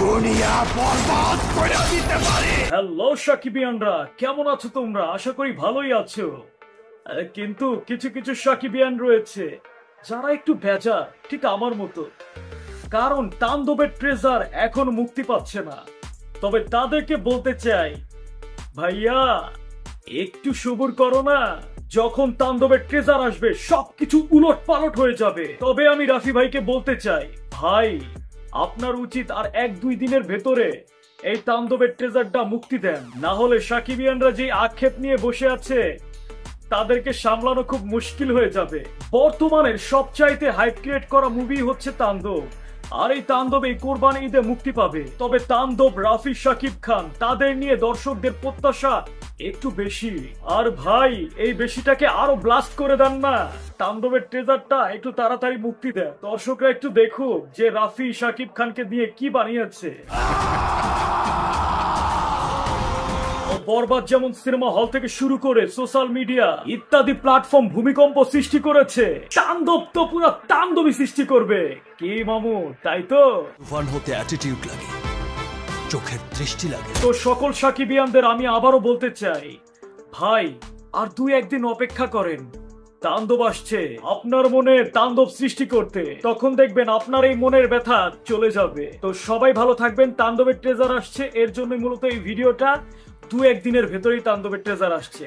দুনিয়া বরবাদ করে দিতে পারে। হ্যালো সাকিবিয়ানরা, কেমন আছো তোমরা? আশা করি ভালোই আছো। কিন্তু কিছু কিছু সাকিবিয়ান রয়েছে যারা একটু বেজার, ঠিক আমার মতো। কারণ তাণ্ডবের ট্রেজার এখন মুক্তি পাচ্ছে না। তবে তাদেরকে বলতে চাই, ভাইয়া একটু সবুর করো না। যখন তাণ্ডবের ট্রেজার আসবে সবকিছু উলট পালট হয়ে যাবে। তবে আমি রাফি ভাইকে বলতে চাই, ভাই আপনার উচিত আর 1-2 দিনের ভেতরে এই তাণ্ডবের ট্রেজারটা মুক্তি দেন, না হলে সাকিবিয়ানরা যে আক্ষেপ নিয়ে বসে আছে তাদেরকে সামলানো খুব মুশকিল হয়ে যাবে। বর্তমানের সবচাইতে হাইপ ক্রিয়েট করা মুভি হচ্ছে তাণ্ডব, আর এই তাণ্ডব এই কোরবানি ঈদে মুক্তি পাবে। তবে তাণ্ডব, রাফি, শাকিব খান তাদের নিয়ে দর্শকদের প্রত্যাশা একটু বেশি। আর ভাই এই বেশিটাকে আরো ব্লাস্ট করে দেন না। তাণ্ডবের ট্রেজারটা একটু তাড়াতাড়ি মুক্তি দেন, দর্শকরা একটু দেখুক যে রাফি শাকিব খানকে দিয়ে কি বানিয়েছে। বরবাদ যেমন সিনেমা হল থেকে শুরু করে সোশ্যাল মিডিয়া ইত্যাদি প্ল্যাটফর্ম ভূমিকম্প সৃষ্টি করেছে, তাণ্ডব তো পুরো তাণ্ডবই সৃষ্টি করবে। কি মামু, তাই তো? তুফান হতে অ্যাটিটিউড লাগে, চোখের দৃষ্টি লাগে। তো সকল সাকিবিয়ানদের আমি আবারও বলতে চাই, ভাই আর 2-1 দিন অপেক্ষা করেন। তাণ্ডব আসছে আপনার মনে তাণ্ডব সৃষ্টি করতে, তখন দেখবেন আপনার এই মনের ব্যথা চলে যাবে। তো সবাই ভালো থাকবেন। তাণ্ডবের ট্রেজার আসছে, এর জন্য মূলত এই ভিডিওটা। 2-1 দিনের ভেতরেই তাণ্ডবের ট্রেজার আসছে।